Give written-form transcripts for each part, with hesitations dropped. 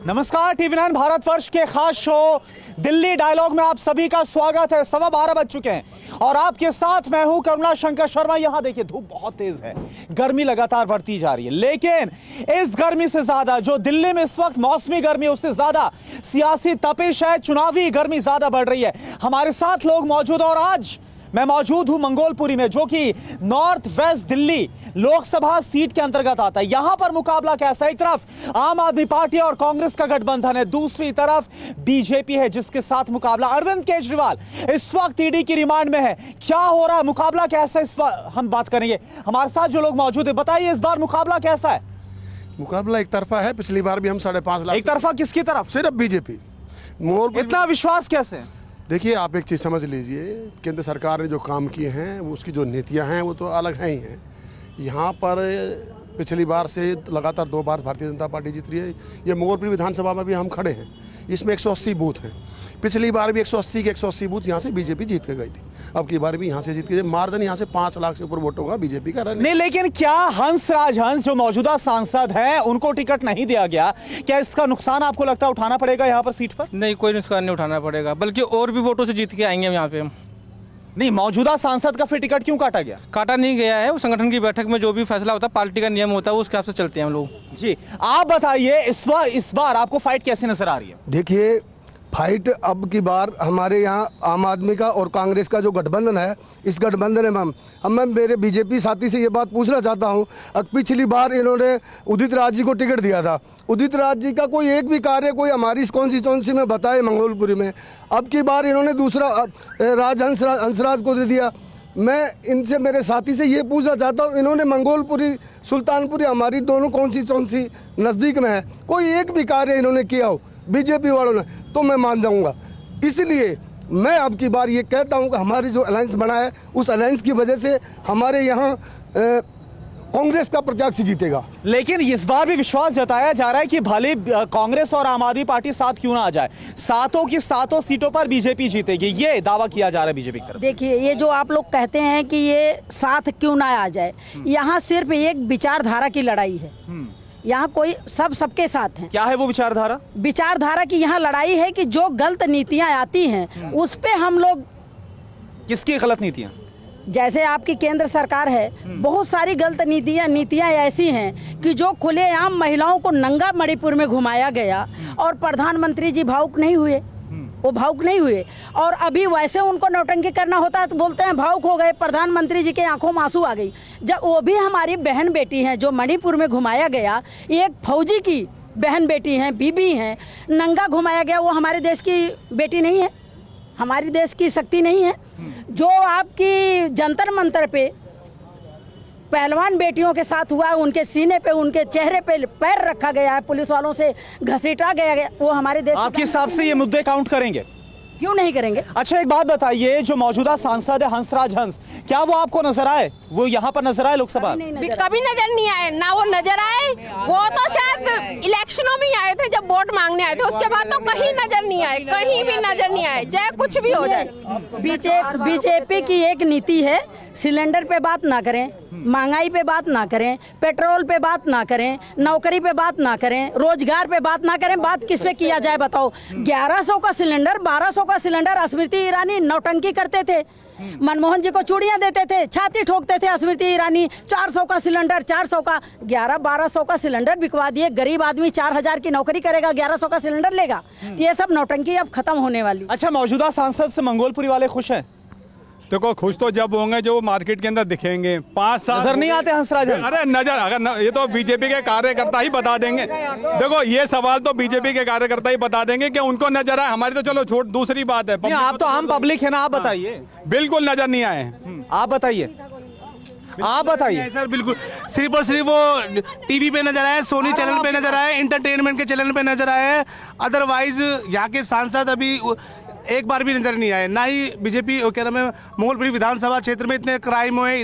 नमस्कार, TV9 भारतवर्ष के खास शो दिल्ली डायलॉग में आप सभी का स्वागत है। 12:15 बज चुके हैं और आपके साथ मैं हूं करुणा शंकर शर्मा। यहां देखिए धूप बहुत तेज है, गर्मी लगातार बढ़ती जा रही है, लेकिन इस गर्मी से ज्यादा जो दिल्ली में इस वक्त मौसमी गर्मी है उससे ज्यादा सियासी तपिश है, चुनावी गर्मी ज्यादा बढ़ रही है। हमारे साथ लोग मौजूद हैं और आज मैं मौजूद हूं मंगोलपुरी में, जो कि north west Delhi Lok Sabha seat के अंतर्गत आता है। यहां पर मुकाबला कैसा है? एक तरफ आम आदमी पार्टी और कांग्रेस का गठबंधन है, दूसरी तरफ बीजेपी है जिसके साथ मुकाबला अरविंद केजरीवाल इस वक्त ईडी की रिमांड में है। क्या हो रहा है, मुकाबला कैसा है, इस बार हम बात करेंगे। हमारे साथ जो लोग मौजूद है, बताइए इस बार मुकाबला कैसा है? मुकाबला एक तरफा है। पिछली बार भी हम 5.5 लाख। एक तरफा किसकी तरफ? सिर्फ बीजेपी। इतना विश्वास कैसे? देखिए, आप एक चीज़ समझ लीजिए, केंद्र सरकार ने जो काम किए हैं, उसकी जो नीतियां हैं वो तो अलग हैं ही हैं। यहाँ पर पिछली बार से लगातार 2 बार भारतीय जनता पार्टी जीत रही है। ये मंगोलपुरी विधानसभा में भी हम खड़े हैं, इसमें 180 बूथ हैं। पिछली बार भी 180 के 180 बूथ यहाँ से बीजेपी जीत के गई थी, अब की बार भी यहाँ से जीत के। मार्जिन यहाँ से 5 लाख से ऊपर वोटों का बीजेपी का नहीं, लेकिन क्या हंसराज हंस जो मौजूदा सांसद हैं उनको टिकट नहीं दिया गया, क्या इसका नुकसान आपको लगता है उठाना पड़ेगा यहाँ पर सीट पर? नहीं, कोई नुकसान नहीं उठाना पड़ेगा, बल्कि और भी वोटों से जीत के आएंगे हम यहाँ पे। नहीं, मौजूदा सांसद का फिर टिकट क्यों काटा गया? काटा नहीं गया है, वो संगठन की बैठक में जो भी फैसला होता है, पार्टी का नियम होता है, उसके हिसाब से चलते हैं हम लोग। जी, आप बताइए इस बार आपको फाइट कैसे नजर आ रही है? देखिए, फाइट अब की बार हमारे यहाँ आम आदमी का और कांग्रेस का जो गठबंधन है, इस गठबंधन में अब मैं मेरे बीजेपी साथी से ये बात पूछना चाहता हूँ। पिछली बार इन्होंने उदित राज जी को टिकट दिया था, उदित राज जी का कोई एक भी कार्य कोई हमारी कॉन्स्टिट्यूंसी में बताए मंगोलपुरी में। अब की बार इन्होंने दूसरा हंसराज को दे दिया। मैं इनसे, मेरे साथी से ये पूछना चाहता हूँ, इन्होंने मंगोलपुरी सुल्तानपुरी हमारी दोनों कॉन्स्टिट्यूंसी नज़दीक में है, कोई एक भी कार्य इन्होंने किया हो बीजेपी वालों ने तो मैं मान जाऊंगा। इसलिए मैं अब की बार ये कहता हूं कि हमारी जो अलायंस बना है, उस अलायंस की वजह से हमारे यहाँ कांग्रेस का प्रत्याशी जीतेगा। लेकिन इस बार भी विश्वास जताया जा रहा है कि भले कांग्रेस और आम आदमी पार्टी साथ क्यों ना आ जाए, सातों की सातों सीटों पर बीजेपी जीतेगी, ये दावा किया जा रहा है बीजेपी की तरफ। देखिए, ये जो आप लोग कहते हैं कि ये साथ क्यों ना आ जाए, यहाँ सिर्फ एक विचारधारा की लड़ाई है। यहाँ कोई सबके साथ हैं। क्या है वो विचारधारा? विचारधारा की यहाँ लड़ाई है कि जो गलत नीतियाँ आती हैं उस पे हम लोग। किसकी गलत नीतियाँ? जैसे आपकी केंद्र सरकार है, बहुत सारी गलत नीतियाँ ऐसी हैं कि जो खुलेआम महिलाओं को नंगा मणिपुर में घुमाया गया और प्रधानमंत्री जी भावुक नहीं हुए, वो भावुक नहीं हुए। और अभी वैसे उनको नौटंकी करना होता है तो बोलते हैं भावुक हो गए, प्रधानमंत्री जी के आंखों में आंसू आ गई। जब वो भी हमारी बहन बेटी हैं जो मणिपुर में घुमाया गया, एक फौजी की बहन बेटी हैं, बीबी हैं, नंगा घुमाया गया, वो हमारे देश की बेटी नहीं है, हमारी देश की शक्ति नहीं है। जो आपकी जंतर मंतर पे पहलवान बेटियों के साथ हुआ है, उनके सीने पे, उनके चेहरे पे पैर रखा गया है, पुलिस वालों से घसीटा गया, वो हमारे देश। आपके हिसाब से ये मुद्दे काउंट करेंगे? क्यों नहीं करेंगे? अच्छा, एक बात बताइए, जो मौजूदा सांसद है हंसराज हंस, क्या वो आपको नजर आए? वो यहाँ पर नजर आए लोकसभा? कभी नजर नहीं आए, ना वो नजर आए। वो तो शायद इलेक्शनों में ही आए थे जब वोट मांगने आए थे, उसके बाद तो कहीं नजर नहीं आए, कहीं भी नजर नहीं आए, चाहे कुछ भी हो जाए। बीजेपी की एक नीति है, सिलेंडर पे बात ना करें, महंगाई पे बात ना करें, पेट्रोल पे बात ना करें, नौकरी पे बात ना करें, रोजगार पे बात ना करें। बात किस पे किया जाए बताओ? 1100 का सिलेंडर, 1200 का सिलेंडर। स्मृति ईरानी नौटंकी करते थे, मनमोहन जी को चूड़ियां देते थे, छाती ठोकते थे स्मृति ईरानी। 400 का सिलेंडर, 400 का 1100-1200 का सिलेंडर बिकवा दिए। गरीब आदमी 4000 की नौकरी करेगा, 1100 का सिलेंडर लेगा। तो ये सब नौटंकी अब खत्म होने वाली। अच्छा, मौजूदा सांसद से मंगोलपुरी वाले खुश हैं? देखो, खुश तो जब होंगे जो मार्केट के अंदर दिखेंगे। 5 साल नजर नहीं आते हंसराज? अरे नजर, ये तो बीजेपी के कार्यकर्ता ही बता देंगे। देखो, ये सवाल तो बीजेपी के कार्यकर्ता ही बता देंगे कि उनको नजर आए, हमारी तो चलो छोड़, दूसरी बात है। आप तो आम पब्लिक है ना, आप बताइए। बिल्कुल नजर नहीं आए। आप बताइए, आप बताइए। सर बिल्कुल, सिर्फ और सिर्फ वो टीवी पे नजर आए, सोनी चैनल पे नजर आए, इंटरटेनमेंट के चैनल पे नजर आए। अदरवाइज यहाँ के सांसद अभी एक बार भी नजर नहीं आए। ना ही बीजेपी, क्या नाम है, मंगोलपुरी विधानसभा क्षेत्र में इतने क्राइम हुए,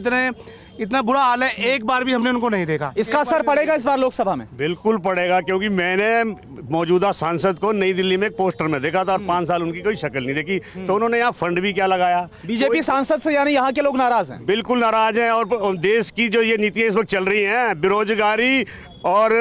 इतना बुरा हाल है, एक बार भी हमने उनको नहीं देखा। इसका असर पड़ेगा इस बार लोकसभा में? बिल्कुल पड़ेगा, क्योंकि मैंने मौजूदा सांसद को नई दिल्ली में एक पोस्टर में देखा था और 5 साल उनकी कोई शक्ल नहीं देखी। तो उन्होंने यहाँ फंड भी क्या लगाया? बीजेपी सांसद से यानी यहाँ के लोग नाराज हैं? बिल्कुल नाराज हैं। और देश की जो ये नीतियाँ इस वक्त चल रही हैं, बेरोजगारी और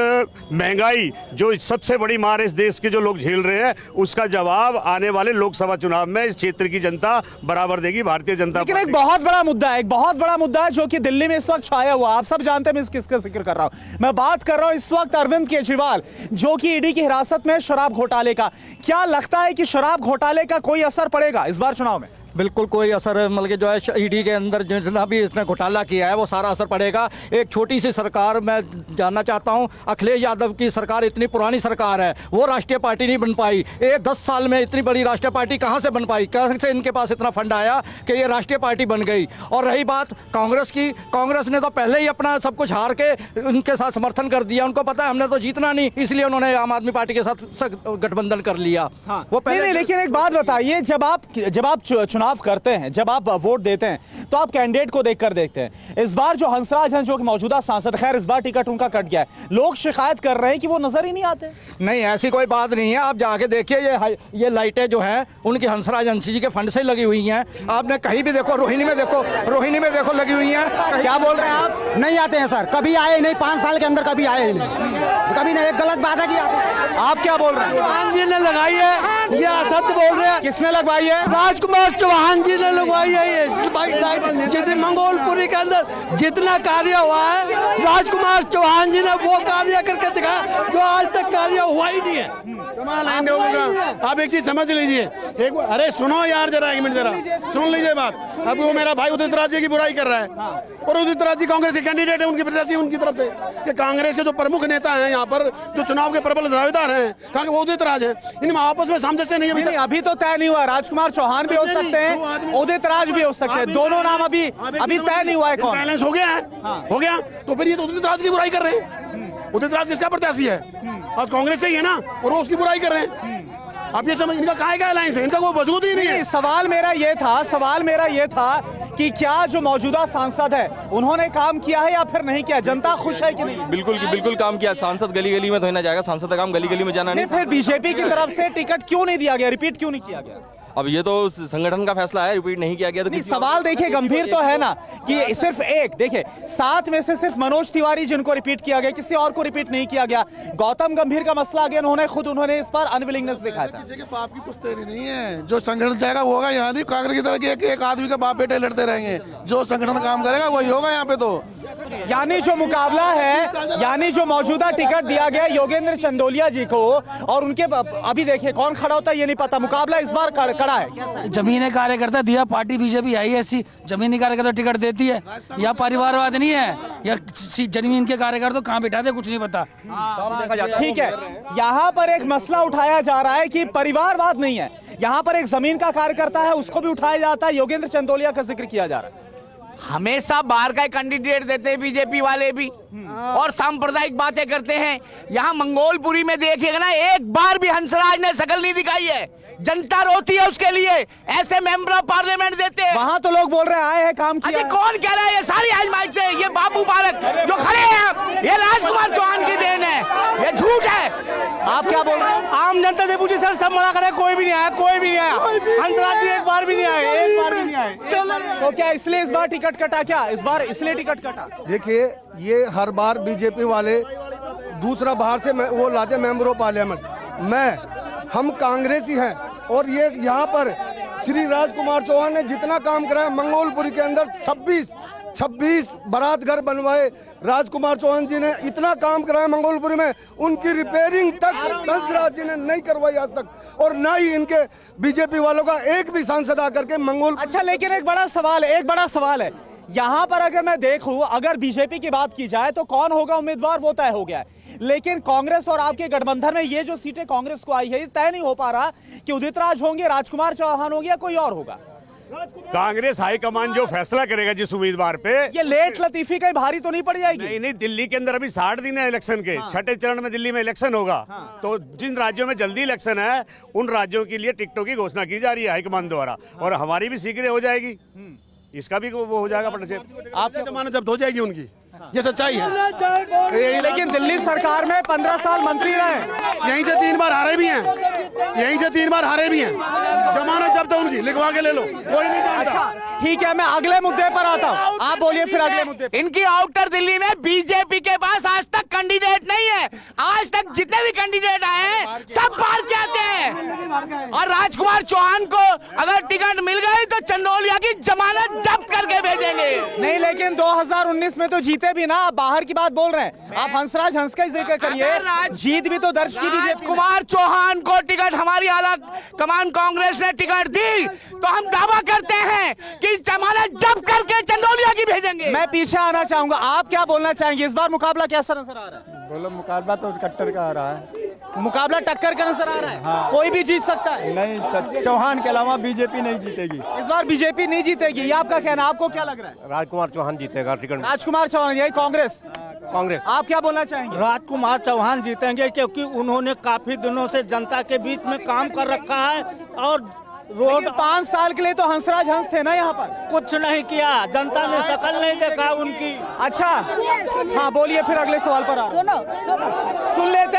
महंगाई जो सबसे बड़ी मार इस देश के जो लोग झेल रहे हैं, उसका जवाब आने वाले लोकसभा चुनाव में इस क्षेत्र की जनता बराबर देगी भारतीय जनता लेकिन पार्टी। एक बहुत बड़ा मुद्दा है, एक बहुत बड़ा मुद्दा है जो कि दिल्ली में इस वक्त छाया हुआ। आप सब जानते हैं मैं किसका जिक्र कर रहा हूं। मैं बात कर रहा हूं इस वक्त अरविंद केजरीवाल, जो कि ईडी की हिरासत में शराब घोटाले का। क्या लगता है कि शराब घोटाले का कोई असर पड़ेगा इस बार चुनाव में? बिल्कुल कोई असर, मतलब कि जो है ईडी के अंदर जितना भी इसने घोटाला किया है वो सारा असर पड़ेगा। एक छोटी सी सरकार, मैं जानना चाहता हूं, अखिलेश यादव की सरकार इतनी पुरानी सरकार है, वो राष्ट्रीय पार्टी नहीं बन पाई। 10 साल में इतनी बड़ी राष्ट्रीय पार्टी कहां से बन पाई? कहां से इनके पास इतना फंड आया कि ये राष्ट्रीय पार्टी बन गई? और रही बात कांग्रेस की, कांग्रेस ने तो पहले ही अपना सब कुछ हार के उनके साथ समर्थन कर दिया। उनको पता है हमने तो जीतना नहीं, इसलिए उन्होंने आम आदमी पार्टी के साथ गठबंधन कर लिया। वो नहीं, लेकिन एक बात बताइए, जब आप चुनाव करते हैं, जब आप वोट देते हैं, तो आप कैंडिडेट को देखकर देखते हैं। इस बार जो हंसराज हैं, जो कि मौजूदा सांसद, खैर इस बार टिकट उनका कट गया है, लोग शिकायत कर रहे हैं कि वो नजर ही नहीं आते। नहीं, ऐसी कोई बात नहीं है। आप जाके देखिए, ये लाइटें जो हैं उनकी हंसराज हंसी जी के फंड से लगी हुई हैं। आपने कहीं भी देखो, रोहिणी में देखो लगी हुई हैं। क्या बोल रहे हैं आप? नहीं आते हैं सर, कभी आए नहीं, 5 साल के अंदर कभी आए ही नहीं, कभी नहीं। एक गलत बात है कि आप क्या बोल रहे हैं? चौहान जी ने लगाई है, ये असत्य बोल रहे हैं। किसने लगवाई है? राजकुमार चौहान जी ने लगवाई है ये लाइट। जितने मंगोलपुरी के अंदर जितना कार्य हुआ है, राजकुमार चौहान जी ने वो कार्य करके दिखाया जो आज तक कार्य हुआ ही नहीं है। कमाल है इन लोगों का। आप एक चीज समझ लीजिए, अरे सुनो यार, जरा एक मिनट जरा सुन लीजिए बात। अब वो मेरा भाई उदित राज जी की बुराई कर रहा है, और उदित राज जी कांग्रेस के कैंडिडेट है, उनकी प्रत्याशी उनकी तरफ से कि कांग्रेस के जो प्रमुख नेता हैं यहाँ पर, जो चुनाव के प्रबल दावेदार हैं, कहा कि वो उदित राज है। इनमें आपस में सामंजस्य नहीं है अभी तो तय नहीं हुआ। राजकुमार चौहान भी हो सकते हैं, उदित राज भी हो सकते हैं, दोनों नाम अभी तय नहीं हुआ है कौन। बैलेंस हो गया है, हो गया। तो फिर ये तो उदित राज की बुराई कर रहे हैं। उदित राज किसका प्रत्याशी है? आज कांग्रेस से ही है ना, और वो उसकी बुराई कर रहे हैं। आप ये समझ, इनका काहे का अलायंस है? इनका कोई वजूद ही नहीं है। सवाल मेरा ये था कि क्या जो मौजूदा सांसद है उन्होंने काम किया है या फिर नहीं किया? जनता खुश है कि नहीं? बिल्कुल काम किया। सांसद गली गली में तो ना जाएगा, सांसद का काम गली गली में जाना नहीं। फिर बीजेपी की तरफ से टिकट क्यों नहीं दिया गया, रिपीट क्यों नहीं किया गया? अब ये तो संगठन का फैसला है, रिपीट नहीं किया गया तो सवाल देखिए गंभीर तो है ना, कि सिर्फ एक देखिए 7 में से सिर्फ मनोज तिवारी जिनको रिपीट किया गया, किसी और को रिपीट नहीं किया गया। गौतम गंभीर का मसला आगे उन्होंने इस पर अनविलिंगनेस दिखाया था। किसी के बाप की पुश्तैनी नहीं है, जो संगठन चाहेगा वो होगा। यहाँ नहीं कांग्रेस की तरह एक आदमी का बाप बेटे लड़ते रहेंगे, जो संगठन काम करेगा वही होगा यहाँ पे। तो यानी जो मुकाबला है, यानी जो मौजूदा टिकट दिया गया योगेंद्र चंदोलिया जी को, और उनके अभी देखिए कौन खड़ा होता है ये नहीं पता। मुकाबला इस बार खड़ा है। जमीनी कार्यकर्ता दिया पार्टी बीजेपी आई ऐसी, जमीनी कार्यकर्ता टिकट देती है, या परिवारवाद नहीं है, या जमीन के कार्यकर्ता कहाँ बैठा दे कुछ नहीं पता। ठीक है, यहाँ पर एक मसला उठाया जा रहा है कि परिवारवाद नहीं है, यहाँ पर एक जमीन का कार्यकर्ता है उसको भी उठाया जाता है। योगेंद्र चंदोलिया का जिक्र किया जा रहा है। हमेशा बाहर का कैंडिडेट देते हैं बीजेपी वाले भी, और सांप्रदायिक बातें करते हैं। यहाँ मंगोलपुरी में देखिएगा ना, एक बार भी हंसराज ने शकल नहीं दिखाई है। जनता रोती है उसके लिए, ऐसे मेंबर ऑफ पार्लियामेंट देते हैं। वहाँ तो लोग बोल रहे हैं आए हैं काम किया है। कौन कह रहा है? ये सारी आजमाइश से ये बाबू पारक जो खड़े हैं, ये राजकुमार चौहान की देन है, ये झूठ है। आप क्या बोल रहे हैं? आम जनता से पूछिए सर, सब मना करे, कोई भी नहीं आया, कोई भी नहीं आया। हंसराज जी एक बार भी नहीं आए, एक बार भी नहीं आए। तो क्या इसलिए इस बार टिकट कटा? क्या इस बार इसलिए टिकट कटा? देखिए, ये हर बार बीजेपी वाले दूसरा बाहर से वो लाते मेंबर ऑफ पार्लियामेंट। हम कांग्रेसी हैं, और ये यहाँ पर श्री राजकुमार चौहान ने जितना काम कराया मंगोलपुरी के अंदर 26 बारात घर बनवाए। राजकुमार चौहान जी ने इतना काम कराया मंगोलपुरी में, उनकी रिपेयरिंग तक हंसराज जी ने नहीं करवाई आज तक, और ना ही इनके बीजेपी वालों का एक भी सांसद आकर के मंगोल। अच्छा, लेकिन एक बड़ा सवाल है यहाँ पर। अगर मैं देखूं, अगर बीजेपी की बात की जाए तो कौन होगा उम्मीदवार वो तय हो गया है, लेकिन कांग्रेस और आपके गठबंधन में ये जो सीटें कांग्रेस को आई है, ये तय नहीं हो पा रहा कि उदित राज होंगे, राजकुमार चौहान होंगे या कोई और होगा। कांग्रेस हाईकमान जो फैसला करेगा जिस उम्मीदवार पे, ये लेट लतीफी कहीं भारी तो नहीं पड़ जाएगी? नहीं, दिल्ली के अंदर अभी 60 दिन है इलेक्शन के। छठे चरण में दिल्ली में इलेक्शन होगा। तो जिन राज्यों में जल्दी इलेक्शन है, उन राज्यों के लिए टिकटों की घोषणा की जा रही है हाईकमान द्वारा, और हमारी भी शीघ्र हो जाएगी। इसका भी वो हो जाएगा पटसेप। आपकी जमानत जब्त हो जाएगी उनकी, ये सच्चाई है। लेकिन दिल्ली सरकार में 15 साल मंत्री रहे, यहीं से 3 बार हारे भी हैं, यहीं से 3 बार हारे भी हैं। जमानत जब्त है उनकी, लिखवा के ले लो, कोई नहीं जानता। ठीक है, मैं अगले मुद्दे पर आता हूँ, आप बोलिए फिर अगले मुद्दे पर। इनकी आउटर दिल्ली में बीजेपी के पास आज तक कैंडिडेट नहीं है। आज तक जितने भी कैंडिडेट आए हैं सब बाहर के आते हैं। और राजकुमार चौहान को अगर टिकट मिल गई तो चंदौलिया की जमानत जब्त करके भेजेंगे। नहीं, लेकिन 2019 में तो जीते भी ना, आप बाहर की बात बोल रहे हैं। आप हंसराज हंस का ही जिक्र करिए, जीत भी तो दर्ज की बीजेपी। राजकुमार चौहान को टिकट हमारी अलग कमान कांग्रेस ने टिकट दी तो हम दावा करते हैं कि जमानत जब्त करके चंदौलिया की भेजेंगे। मैं पीछे आना चाहूंगा, आप क्या बोलना चाहेंगे? इस बार मुकाबला कैसा नजर आ रहा है? बोलो, मुकाबला तो कट्टर का आ रहा है। मुकाबला टक्कर का नजर आ रहा है। हाँ। कोई भी जीत सकता है। नहीं, चौहान के अलावा बीजेपी नहीं जीतेगी। इस बार बीजेपी नहीं जीतेगी, ये आपका कहना। आपको क्या लग रहा है? राजकुमार चौहान जीतेगा टिकट। राजकुमार चौहान, यही कांग्रेस। कांग्रेस। आप क्या बोलना चाहेंगे? राजकुमार चौहान जीतेंगे क्योंकि उन्होंने काफी दिनों से जनता के बीच में काम कर रखा है और रोड 5 साल के लिए तो हंसराज हंस थे ना यहाँ पर, कुछ नहीं किया। जनता ने शकल नहीं देखा उनकी। अच्छा, हाँ बोलिए, फिर अगले सवाल पर आ। सुन लेते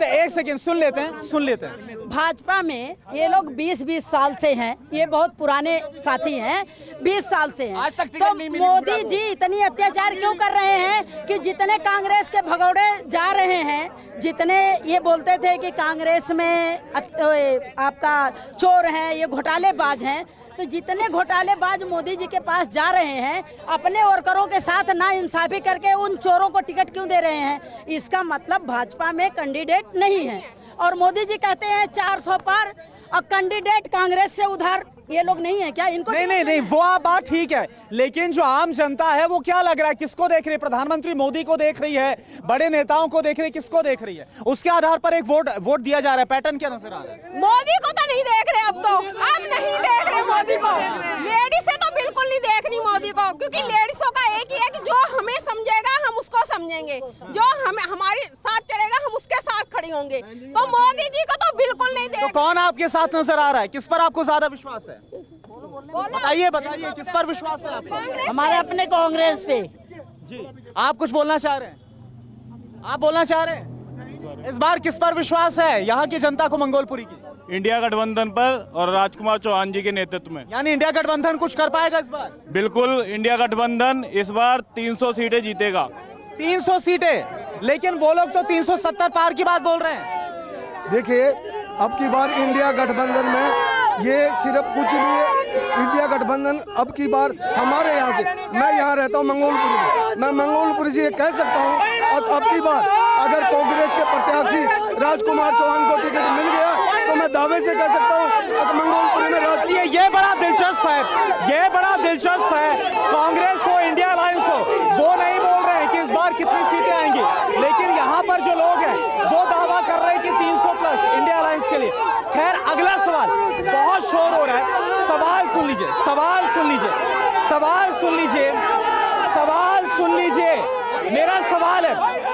हैं, एक सेकंड सुन लेते हैं। भाजपा में ये लोग 20-20 साल से हैं, ये बहुत पुराने साथी हैं, 20 साल से हैं। आज तक टिकट तो नहीं मिली मोदी जी इतनी अत्याचार क्यों कर रहे हैं कि जितने कांग्रेस के भगौड़े जा रहे हैं, जितने ये बोलते थे कि कांग्रेस में आपका चोर हैं, ये घोटालेबाज हैं, तो जितने घोटालेबाज मोदी जी के पास जा रहे हैं, अपने वर्करों के साथ ना इंसाफी करके उन चोरों को टिकट क्यों दे रहे हैं? इसका मतलब भाजपा में कैंडिडेट नहीं है। और मोदी जी कहते हैं 400 पर, और कैंडिडेट कांग्रेस से उधार ये लोग नहीं है क्या? इनको नहीं, वो आप बात ठीक है, लेकिन जो आम जनता है वो क्या लग रहा है, किसको देख रही है? प्रधानमंत्री मोदी को देख रही है, बड़े नेताओं को देख रही है, किसको देख रही है? उसके आधार पर एक वोट दिया जा रहा है। पैटर्न क्या नजर आ रहा है? मोदी को तो नहीं देख रहे, अब नहीं देख रहे मोदी को। लेडीज से तो बिल्कुल नहीं देखनी मोदी को, क्योंकि लेडीजों का एक ही है कि जो हमें समझेगा हम उसको समझेंगे, जो हमें हमारे साथ चढ़ेगा हम उसके साथ खड़े होंगे। तो मोदी जी को तो बिल्कुल नहीं तो देख। कौन आपके साथ नजर आ रहा है? किस पर आपको ज्यादा विश्वास है? बताइए किस पर विश्वास है आपको? हमारे अपने कांग्रेस पे। जी, आप कुछ बोलना चाह रहे हैं? आप बोलना चाह रहे हैं? इस बार किस पर विश्वास है यहाँ की जनता को, मंगोलपुरी की? इंडिया गठबंधन पर और राजकुमार चौहान जी के नेतृत्व में। यानी इंडिया गठबंधन कुछ कर पाएगा इस बार? बिल्कुल, इंडिया गठबंधन इस बार 300 सीटें जीतेगा। 300 सीटें, लेकिन वो लोग तो 370 पार की बात बोल रहे हैं। देखिए, अब की बार इंडिया गठबंधन में ये सिर्फ कुछ नहीं है। इंडिया गठबंधन अब की बार हमारे यहाँ से, मैं यहाँ रहता हूँ मंगोलपुरी में, मैं मंगोलपुरी से ये कह सकता हूँ अब की बार अगर कांग्रेस के प्रत्याशी राजकुमार चौहान को टिकट मिल गया तो मैं दावे से कह सकता हूँ मंगोलपुरी में ये बड़ा दिलचस्प है, ये बड़ा दिलचस्प है। कांग्रेस हो, इंडिया अलायंस हो, वो नहीं बोल रहे हैं कि इस बार कितनी सीटें आएंगी, लेकिन यहाँ पर जो लोग हैं वो दावा कर रहे हैं कि 300 प्लस इंडिया अलायंस के लिए। खैर, अगला सवाल, बहुत शोर हो रहा है, सवाल सुन लीजिए।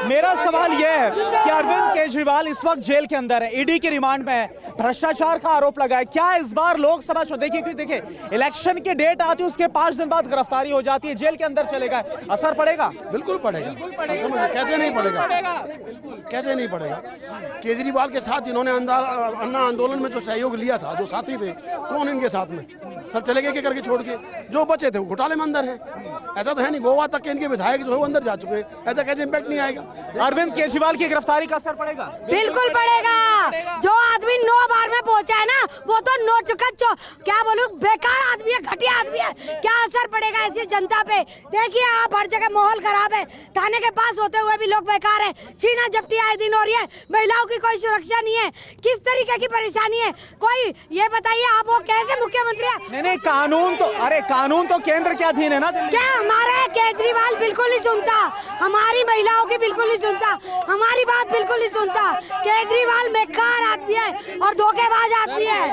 मेरा सवाल यह है कि अरविंद केजरीवाल इस वक्त जेल के अंदर है, ईडी की रिमांड में है, भ्रष्टाचार का आरोप लगा है। क्या इस बार लोकसभा चुनाव, देखिए इलेक्शन की डेट आती है, उसके 5 दिन बाद गिरफ्तारी हो जाती है, जेल के अंदर चले गए, असर पड़ेगा? बिल्कुल पड़ेगा। कैसे नहीं पड़ेगा? कैसे नहीं पड़ेगा? केजरीवाल के साथ जिन्होंने अन्ना आंदोलन में जो सहयोग लिया था, जो साथी थे, कौन इनके साथ में? सब चले गए करके छोड़ के, जो बचे थे वो घोटाले में अंदर हैं। ऐसा तो है नहीं, गोवा तक के इनके विधायक जो है वो अंदर जा चुके हैं, ऐसा कैसे इम्पैक्ट नहीं आएगा? अरविंद केजरीवाल की गिरफ्तारी का असर पड़ेगा? बिल्कुल पड़ेगा। जो आदमी 9 बार में पहुंचा है ना, वो तो नोट क्या बोलूं, बेकार आदमी है, घटिया आदमी है। क्या असर पड़ेगा ऐसी जनता पे? देखिए, आप हर जगह माहौल खराब है, थाने के पास होते हुए भी लोग बेकार है, छीना झपटी आए दिन हो रही है, महिलाओं की कोई सुरक्षा नहीं है, किस तरीके की परेशानी है? कोई ये बताइए, आप वो कैसे मुख्यमंत्री है? नहीं, कानून तो केंद्र के अधीन है ना। क्या हमारे केजरीवाल बिल्कुल नहीं सुनता, हमारी महिलाओं की बिल्कुल नहीं सुनता, हमारी बात बिल्कुल नहीं सुनता। केजरीवाल बेकार आदमी है और धोखेबाज आदमी है।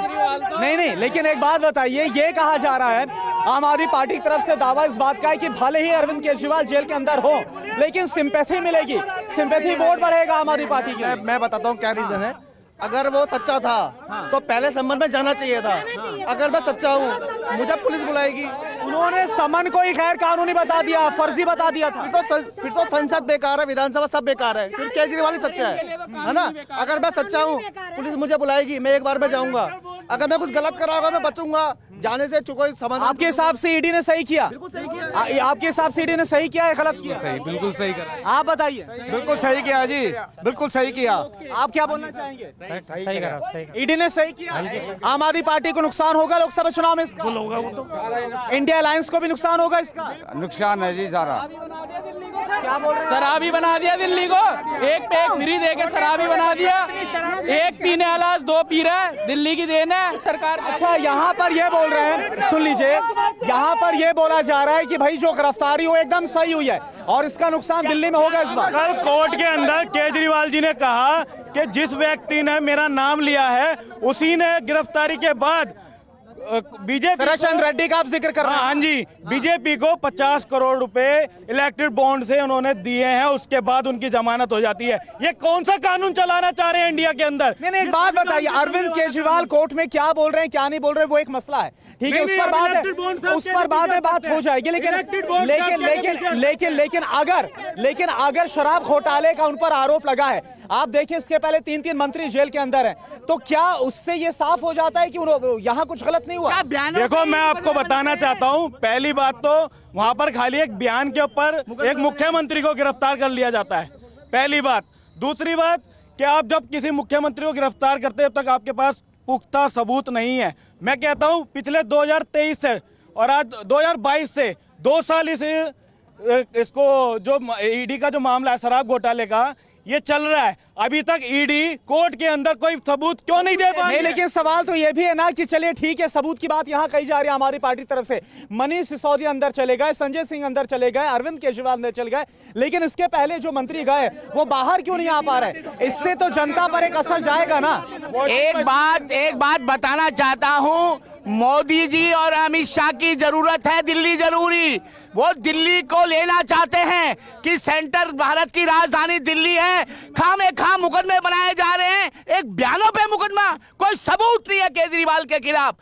नहीं, लेकिन एक बात बताइए, ये कहा जा रहा है, आम आदमी पार्टी की तरफ से दावा इस बात का है कि भले ही अरविंद केजरीवाल जेल के अंदर हो, लेकिन सिंपैथी मिलेगी, सिंपैथी वोट बढ़ेगा आम आदमी पार्टी के। मैं बताता हूँ क्या रीजन है। अगर वो सच्चा था तो पहले संबंध में जाना चाहिए था। अगर मैं सच्चा हूँ, मुझे पुलिस बुलाएगी, उन्होंने समन को ही गैर कानूनी बता दिया, फर्जी बता दिया था। फिर तो संसद बेकार है, विधानसभा सब बेकार है, फिर केजरीवाल ही सच्चा है ना। अगर मैं सच्चा हूँ पुलिस मुझे बुलाएगी, मैं एक बार में जाऊंगा। अगर मैं कुछ गलत करा होगा मैं बचूंगा, जाने से कोई समाधान। आपके हिसाब से ईडी ने सही किया? आपके हिसाब से ईडी ने सही किया है गलत किया? सही, बिल्कुल सही करा। आप बताइए। बिल्कुल सही किया जी, बिल्कुल सही किया। आप क्या बोलना चाहेंगे? सही करा, सही करा। ईडी ने सही किया। आम आदमी पार्टी को नुकसान होगा लोकसभा चुनाव में इसका? होगा वो तो। इंडिया अलायंस को भी नुकसान होगा इसका? नुकसान है जी सारा। क्या बोल रहे हैं? शराबी बना दिया दिल्ली को, एक पे एक फ्री देके शराबी बना दिया। एक पीने वाला 2 पी रहा है, दिल्ली की देन है सरकार। अच्छा, यहाँ पर ये बोल रहे हैं, सुन लीजिए, यहाँ पर ये बोला जा रहा है कि भाई जो गिरफ्तारी हो एकदम सही हुई है और इसका नुकसान दिल्ली में होगा इस बार। कल कोर्ट के अंदर केजरीवाल जी ने कहा कि जिस व्यक्ति ने मेरा नाम लिया है उसी ने गिरफ्तारी के बाद बीजेपी शरद रेड्डी का आप जिक्र कर रहे हैं। हाँ जी, बीजेपी को 50 करोड़ रुपए इलेक्टेड बॉन्ड से उन्होंने दिए हैं, उसके बाद उनकी जमानत हो जाती है। ये कौन सा कानून चलाना चाह रहे हैं इंडिया के अंदर? नहीं, एक बात बताइए, अरविंद केजरीवाल कोर्ट में क्या बोल रहे हैं क्या नहीं बोल रहे वो एक मसला है, ठीक है, उस पर बात है, उस पर बाद में बात हो जाएगी। लेकिन अगर शराब घोटाले का उन पर आरोप लगा है, आप देखिए इसके पहले 3 मंत्री जेल के अंदर हैं, तो क्या उससे ये साफ हो जाता है कि यहाँ कुछ गलत नहीं हुआ? देखो, मैं आपको बताना चाहता हूँ, पहली बात तो वहां पर खाली एक बयान के ऊपर एक मुख्यमंत्री को गिरफ्तार कर लिया जाता है, पहली बात। दूसरी बात कि आप जब किसी मुख्यमंत्री को गिरफ्तार करते हैं तब तक आपके पास पुख्ता सबूत नहीं है। मैं कहता हूँ पिछले 2023 से और आज 2022 से 2 साल इसको जो ईडी का जो मामला है शराब घोटाले का, ये चल रहा है, अभी तक ईडी कोर्ट के अंदर कोई सबूत क्यों नहीं दे पा रही? लेकिन सवाल तो ये भी है ना कि चलिए ठीक है, सबूत की बात यहाँ कही जा रही है हमारी पार्टी तरफ से, मनीष सिसोदिया अंदर चले गए, संजय सिंह अंदर चले गए, अरविंद केजरीवाल अंदर चले गए, लेकिन इसके पहले जो मंत्री गए वो बाहर क्यों नहीं आ पा रहे? इससे तो जनता पर एक असर जाएगा ना। एक बात बताना चाहता हूँ, मोदी जी और अमित शाह की जरूरत है दिल्ली जरूरी। वो दिल्ली को लेना चाहते हैं कि सेंटर भारत की राजधानी दिल्ली है, खामे खाम मुकदमे बनाए जा रहे हैं, एक बयानों पे मुकदमा, कोई सबूत नहीं है केजरीवाल के खिलाफ।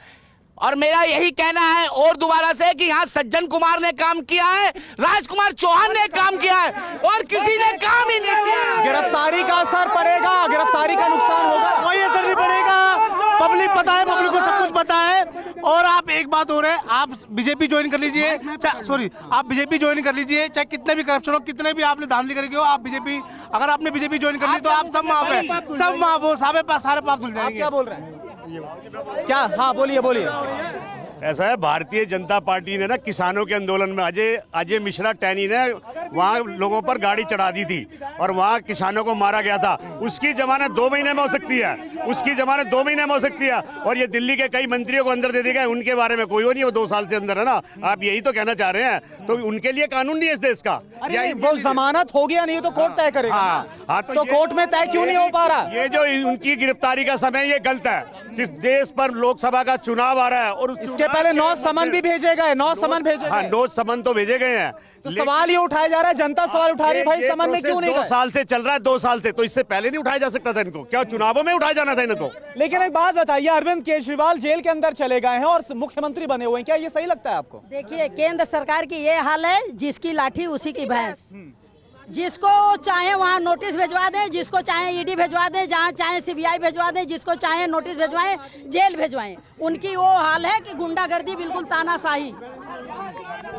और मेरा यही कहना है और दोबारा से कि यहाँ सज्जन कुमार ने काम किया है, राजकुमार चौहान ने काम किया है और किसी ने काम ही नहीं किया। गिरफ्तारी का असर पड़ेगा, गिरफ्तारी का नुकसान होगा, कोई असर नहीं पड़ेगा। पब्लिक पता है, पब्लिक को सब कुछ पता है। और आप एक बात हो रहा है, आप बीजेपी ज्वाइन कर लीजिए, आप बीजेपी ज्वाइन कर लीजिए, चाहे कितने भी करप्शन हो, कितने भी आपने धांधली करके हो, आप बीजेपी, अगर आपने बीजेपी ज्वाइन कर ली तो आप सब माफ है, सब माफ हो, सारे पाप धुल जाएंगे। क्या बोल रहे हैं? क्या? हाँ बोलिए। ऐसा है, भारतीय जनता पार्टी ने ना किसानों के आंदोलन में अजय मिश्रा टैनी ने वहाँ लोगों पर गाड़ी चढ़ा दी थी और वहाँ किसानों को मारा गया था। उसकी जमानत 2 महीने में हो सकती है, उसकी जमानत 2 महीने में हो सकती है। और ये दिल्ली के कई मंत्रियों को अंदर दे दिए गए, उनके बारे में कोई हो नहीं, वो 2 साल से अंदर है ना। आप यही तो कहना चाह रहे हैं, तो उनके लिए कानून नहीं है इस देश का। वो जमानत हो गया नहीं तो कोर्ट तय करेगा। हाँ, तो कोर्ट में तय क्यों नहीं हो पा रहा? ये जो उनकी गिरफ्तारी का समय ये गलत है कि देश पर लोकसभा का चुनाव आ रहा है और इसके पहले 9 समन भी भेजे गए, 9 समन भेजे गए। 9 समन तो भेजे गए हैं, तो सवाल ये उठाया जा रहा है, जनता सवाल उठा रही है, भाई समन में क्यों नहीं गए? 2 साल से चल रहा है, 2 साल से, तो इससे पहले नहीं उठाया जा सकता था इनको? क्या चुनावों में उठाया जाना था इनको? लेकिन एक बात बताइए, अरविंद केजरीवाल जेल के अंदर चले गए हैं और मुख्यमंत्री बने हुए हैं, क्या ये सही लगता है आपको? देखिए, केंद्र सरकार की ये हाल है, जिसकी लाठी उसी की भैंस। जिसको चाहे वहाँ नोटिस भिजवा दें, जिसको चाहे ईडी भिजवा दें, जहाँ चाहे सीबीआई भिजवा दें, जिसको चाहे नोटिस भिजवाएं, जेल भिजवाएं। उनकी वो हाल है कि गुंडागर्दी, बिल्कुल तानाशाही।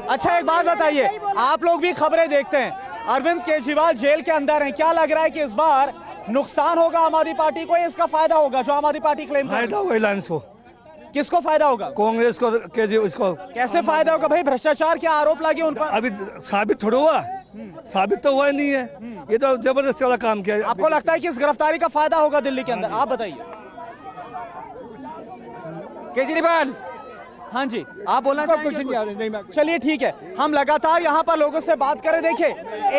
अच्छा, एक बात बताइए, आप लोग भी खबरें देखते हैं, अरविंद केजरीवाल जेल के अंदर हैं, क्या लग रहा है कि इस बार नुकसान होगा आम आदमी पार्टी को या इसका फायदा होगा जो आम आदमी पार्टी क्लेम कर रही है? फायदा होगा अलायंस को। किसको फायदा होगा? कांग्रेस को, इसको। कैसे फायदा होगा भाई? भ्रष्टाचार के आरोप लगे उन पर। अभी साबित थोड़ा हुआ, साबित तो हुआ नहीं है, ये तो जबरदस्ती वाला काम किया। आपको लगता है कि इस गिरफ्तारी का फायदा होगा दिल्ली के अंदर? आप बताइए। केजरीवाल, हाँ जी, आप बोलना चाहेंगे? चलिए ठीक है, हम लगातार यहाँ पर लोगों से बात करें। देखिए,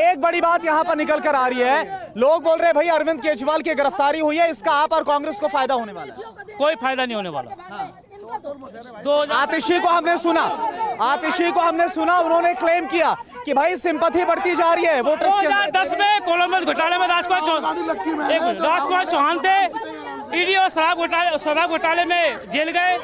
एक बड़ी बात यहाँ पर निकल कर आ रही है, लोग बोल रहे हैं भाई अरविंद केजरीवाल की गिरफ्तारी हुई है, इसका आप और कांग्रेस को फायदा होने वाला है। कोई फायदा नहीं होने वाला। आतिशी को हमने सुना, उन्होंने क्लेम किया कि भाई सिंपैथी बढ़ती जा रही है वोटर्स के अंदर। 2010 में कोलंबस घोटाले में राजकुमार चौहान थे, ईडी और शराब घोटाले में जेल गए।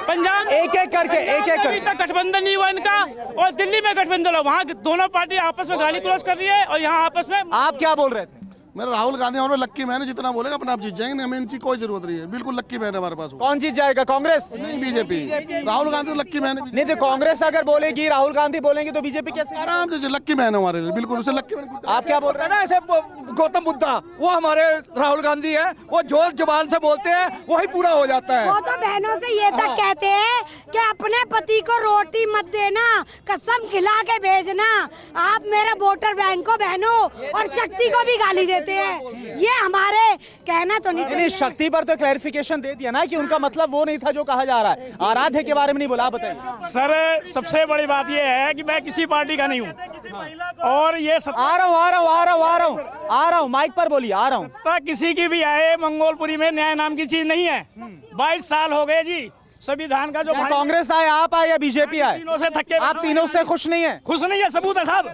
पंजाब एक एक करके अभी तक गठबंधन नहीं हुआ इनका, और दिल्ली में गठबंधन हुआ। वहाँ दोनों पार्टी आपस में गाली क्रॉस कर रही है, और यहाँ आपस में। आप क्या बोल रहे थे? मेरा राहुल गांधी और लक्की मैन जितना बोलेगा अपने आप जीत जाएंगे, हमें इनकी कोई जरूरत नहीं है, बिल्कुल लक्की मैन हमारे पास। कौन जीत जाएगा, कांग्रेस? नहीं बीजेपी, राहुल गांधी लक्की मैन नहीं तो कांग्रेस अगर बोलेगी, राहुल गांधी बोलेंगे तो बीजेपी कैसे? आराम से लक्की मैन हमारे लिए, बिल्कुल उसे लक्की मैन। आप क्या बोल रहे हैं? ऐसे गौतम बुद्धा वो हमारे राहुल गांधी है, वो जोर जुबान से बोलते हैं वही पूरा हो जाता है। वो तो बहनों से ये तक कहते हैं कि अपने पति को रोटी मत देना, कसम खिला के भेजना। आप मेरे वोटर बैंक को बहनों और शक्ति को भी गाली देते हैं, ये हमारे कहना तो नहीं चाहिए। शक्ति पर तो क्लैरिफिकेशन दे दिया ना कि उनका मतलब वो नहीं था जो कहा जा रहा है। आराध्य के बारे में नहीं बोला, आप बताइए। सर सबसे बड़ी बात यह है कि मैं किसी पार्टी का नहीं हूँ, और ये आ रहा हूँ माइक पर बोलिए, आ रहा हूँ। किसी की भी आए, मंगोलपुरी में न्याय नाम की चीज नहीं है। 22 साल हो गए जी संविधान का जो कांग्रेस आए, आप आए या बीजेपी आए, तीनों से थके, आप तीनों से खुश नहीं है? खुश नहीं है, सबूत है साहब।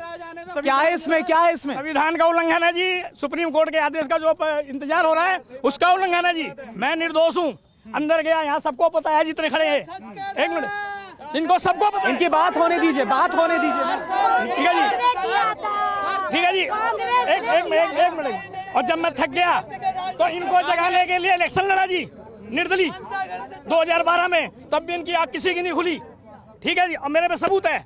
क्या है इसमें, क्या है इसमें? संविधान का उल्लंघन है जी, सुप्रीम कोर्ट के आदेश का जो इंतजार हो रहा है उसका उल्लंघन है जी। मैं निर्दोष हूँ, अंदर गया, यहाँ सबको पता है जितने खड़े हैं। एक मिनट, इनको सबको पता है। इनकी बात होने दीजिए, बात होने दीजिए। ठीक है जी, ठीक है जी, एक मिनट। और जब मैं थक गया तो इनको जगाने के लिए इलेक्शन लड़ा जी, निर्दलीय 2012 में, तब भी इनकी आँख किसी की नहीं खुली। ठीक है जी, और मेरे पे सबूत है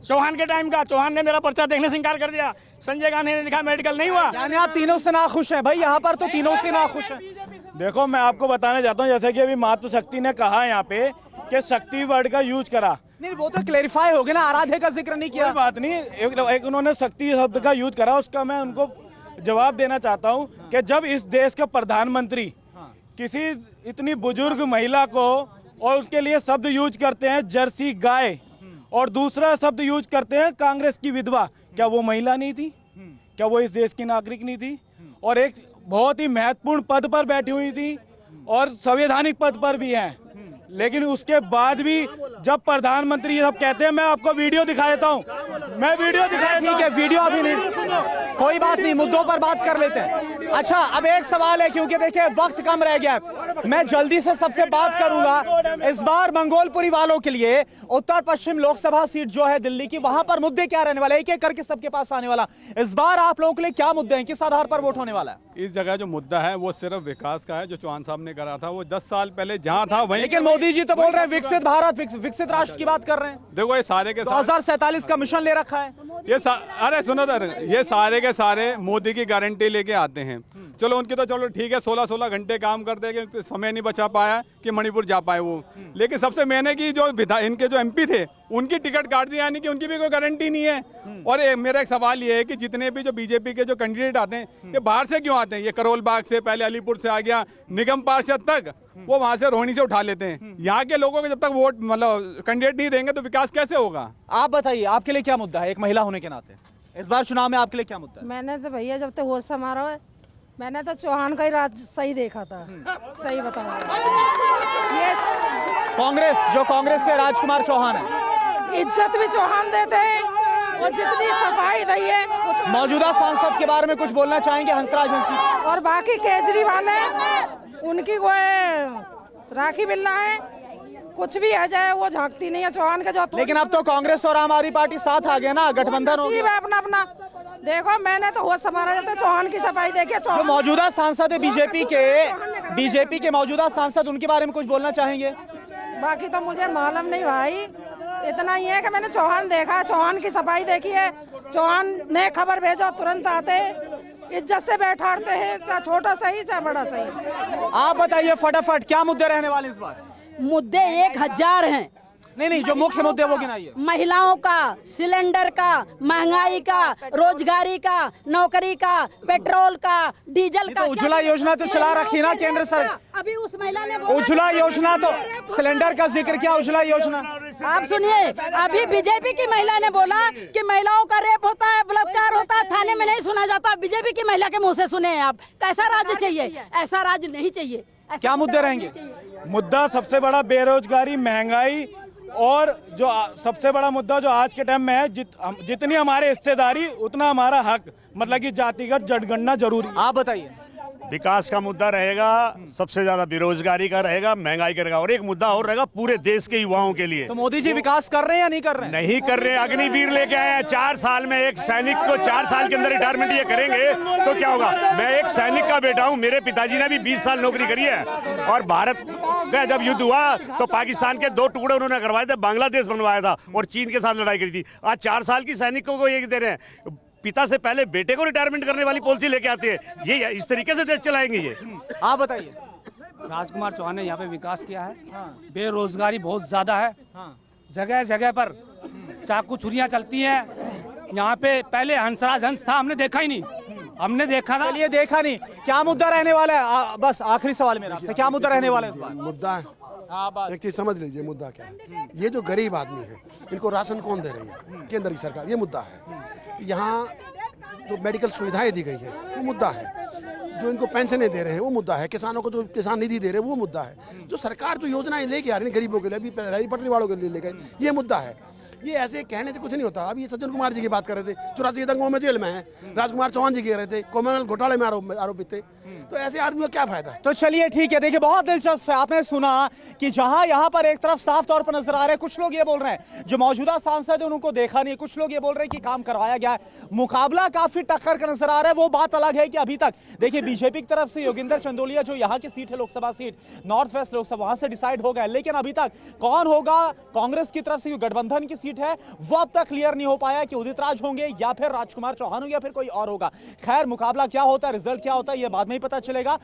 चौहान के टाइम का। चौहान ने मेरा पर्चा देखने से इंकार कर दिया, संजय गांधी ने लिखा मेडिकल नहीं हुआ। यानी आप तीनों से नाखुश हैं भाई, यहाँ पर तो तीनों से नाखुश हैं। देखो मैं आपको बताना चाहता हूँ, जैसे कि अभी मातृशक्ति ने कहा यहाँ पे कि शक्ति वर्ड का यूज करा, नहीं वो तो क्लेरिफाई हो गया ना, आराध्य का जिक्र नहीं किया। कोई बात नहीं, एक उन्होंने शक्ति शब्द का यूज करा, उसका मैं उनको जवाब देना चाहता हूँ कि जब इस देश के प्रधानमंत्री किसी इतनी बुजुर्ग महिला को, और उसके लिए शब्द यूज करते हैं जर्सी गाय, और दूसरा शब्द यूज करते हैं कांग्रेस की विधवा, क्या वो महिला नहीं थी? क्या वो इस देश की नागरिक नहीं थी? और एक बहुत ही महत्वपूर्ण पद पर बैठी हुई थी, और संवैधानिक पद पर भी है। लेकिन उसके बाद भी जब प्रधानमंत्री ये सब कहते हैं, मैं आपको वीडियो दिखा देता हूँ, मैं वीडियो दिखा देता हूँ। ठीक है, वीडियो अभी नहीं, कोई बात नहीं, मुद्दों पर बात कर लेते हैं। अच्छा, अब एक सवाल है, क्योंकि देखिए वक्त कम रह गया है, मैं जल्दी से सबसे बात करूंगा। इस बार मंगोलपुरी वालों के लिए उत्तर पश्चिम लोकसभा सीट जो है दिल्ली की, वहां पर मुद्दे क्या रहने वाले, एक एक करके सबके पास आने वाला। इस बार आप लोगों के लिए क्या मुद्दे हैं, किस आधार पर वोट होने वाला है? इस जगह जो मुद्दा है वो सिर्फ विकास का है, जो चौहान साहब ने करा था वो 10 साल पहले जहाँ था वहीं। लेकिन मोदी जी तो बोल रहे हैं विकसित भारत, विकसित राष्ट्र की बात कर रहे हैं। देखो ये सारे के 2047 का मिशन ले रखा है ये अरे सुनो तो, ये सारे के सारे मोदी की गारंटी लेके आते हैं। चलो उनकी तो चलो ठीक है, 16-16 घंटे काम करते हैं कि समय नहीं बचा पाया कि मणिपुर जा पाए वो। लेकिन सबसे मैंने की जो इनके जो MP थे उनकी टिकट काट दी, यानी कि उनकी भी कोई गारंटी नहीं है। और मेरा एक सवाल ये है कि जितने भी जो बीजेपी के जो कैंडिडेट आते हैं ये बाहर से क्यों आते हैं? ये करोल बाग से, पहले अलीपुर से आ गया, निगम पार्षद तक वो वहां से रोहिणी से उठा लेते हैं। यहाँ के लोगों को जब तक वोट मतलब कैंडिडेट नहीं देंगे तो विकास कैसे होगा? आप बताइए, आपके लिए क्या मुद्दा है, एक महिला होने के नाते इस बार चुनाव में आपके लिए क्या मुद्दा है? मैंने तो भैया जब तक होश समारोह है, मैंने तो चौहान का ही राज सही देखा था, सही बताऊंगा। ये कांग्रेस से राजकुमार चौहान है, इज्जत भी चौहान देते हैं, और जितनी सफाई दी है। मौजूदा सांसद के बारे में कुछ बोलना चाहेंगे? हंसराज हंसी और बाकी केजरीवाल है, उनकी वो राखी बिल्ला है, कुछ भी आ जाए वो झांकती नहीं है चौहान का जो। लेकिन अब तो कांग्रेस और आम आदमी पार्टी साथ आ गए ना, गठबंधन हो गया। अपना अपना देखो, मैंने तो होश संभाला जाता है, चौहान की सफाई देखिए। जो मौजूदा सांसद है बीजेपी के मौजूदा सांसद, उनके बारे में कुछ बोलना चाहेंगे? बाकी तो मुझे मालूम नहीं भाई, इतना ही है कि मैंने चौहान देखा, चौहान की सफाई देखी है। चौहान ने खबर भेजो तुरंत आते, इज्जत से बैठाते हैं, चाहे छोटा सही चाहे बड़ा सही। आप बताइए फटाफट, क्या मुद्दे रहने वाले इस बार? मुद्दे 1000 हैं। नहीं, जो मुख्य मुद्दे वो गिनाइए। महिलाओं का, सिलेंडर का, महंगाई का, रोजगारी का, नौकरी का, पेट्रोल का, डीजल का। उज्ज्वला योजना तो चला रखी ना केंद्र सरकार। अभी उस महिला ने उज्ज्वला योजना, तो सिलेंडर का जिक्र किया, उज्ज्वला योजना। आप सुनिए, अभी बीजेपी की महिला ने बोला कि महिलाओं का रेप होता है, बलात्कार होता है, थाने में नहीं सुना जाता। बीजेपी की महिला के मुँह से सुने आप, कैसा राज्य चाहिए? ऐसा राज्य नहीं चाहिए। क्या मुद्दे रहेंगे? मुद्दा सबसे बड़ा बेरोजगारी, महंगाई, और जो सबसे बड़ा मुद्दा जो आज के टाइम में है, जितनी हमारे हिस्सेदारी उतना हमारा हक, मतलब कि जातिगत जनगणना जरूरी। आप बताइए। विकास का मुद्दा रहेगा, सबसे ज्यादा बेरोजगारी का रहेगा, महंगाई का रहेगा, और एक मुद्दा और रहेगा पूरे देश के युवाओं के लिए। तो मोदी जी विकास कर रहे हैं या नहीं कर रहे हैं? नहीं कर रहे। अग्निवीर लेके आए हैं 4 साल में, एक सैनिक को 4 साल के अंदर रिटायरमेंट ये करेंगे तो क्या होगा। मैं एक सैनिक का बेटा हूं, मेरे पिताजी ने भी 20 साल नौकरी करी है, और भारत का जब युद्ध हुआ तो पाकिस्तान के 2 टुकड़े उन्होंने करवाए थे, बांग्लादेश बनवाया था और चीन के साथ लड़ाई करी थी। आज 4 साल की सैनिकों को ये दे रहे हैं, पिता से पहले बेटे को रिटायरमेंट करने वाली पॉलिसी लेके आते हैं। ये इस तरीके से देश चलाएंगे ये। आप बताइए। राजकुमार चौहान ने यहाँ पे विकास किया है, बेरोजगारी बहुत ज्यादा है, जगह जगह पर चाकू छुरियां चलती हैं। यहाँ पे पहले हंसराज हंस था, हमने देखा ही नहीं, हमने देखा था चलिए देखा नहीं। क्या मुद्दा रहने वाला है? बस आखिरी सवाल मेरा आपसे, क्या मुद्दा रहने वाला है इस बार? मुद्दा है, एक चीज समझ लीजिए मुद्दा क्या है। ये जो गरीब आदमी है इनको राशन कौन दे रही है? केंद्र की सरकार, ये मुद्दा है। यहाँ जो मेडिकल सुविधाएं दी गई है वो मुद्दा है। जो इनको पेंशनें दे रहे हैं वो मुद्दा है। किसानों को जो किसान निधि दे रहे हैं वो मुद्दा है। जो सरकार जो योजनाएं लेके आ रही है गरीबों के लिए, अभी रेहड़ी पटरी वालों के लिए लेके, ये मुद्दा है। ये ऐसे कहने से कुछ नहीं होता। अभी ये सज्जन कुमार जी की बात कर रहे थे, 84 दंगों में जेल में है। राजकुमार चौहान जी कह रहे थे कॉमनवेल्थ घोटाले में आरोपित थे। तो ऐसे आदमियों को क्या फायदा? तो चलिए ठीक है। देखिए बहुत दिलचस्प है, आपने सुना कि जहां यहां पर एक तरफ साफ तौर पर नजर आ रहा है, कुछ लोग ये बोल रहे हैं जो मौजूदा सांसद है उनको देखा नहीं, कुछ लोग ये बोल रहे हैं कि काम करवाया गया है। मुकाबला काफी टक्कर का नजर आ रहा है। वो बात अलग है कि अभी तक देखिए बीजेपी की तरफ से योगिंदर चंदोलिया जो यहाँ की सीट है, Lok Sabha seat north west Lok Sabha, वहां से डिसाइड हो गया, लेकिन अभी तक कौन होगा कांग्रेस की तरफ से जो गठबंधन की सीट है वो अब तक क्लियर नहीं हो पाया कि उदित राज होंगे या फिर राजकुमार चौहान होंगे या फिर कोई और होगा। खैर मुकाबला क्या होता है, रिजल्ट क्या होता है, ये बाद में ही पता चलेगा।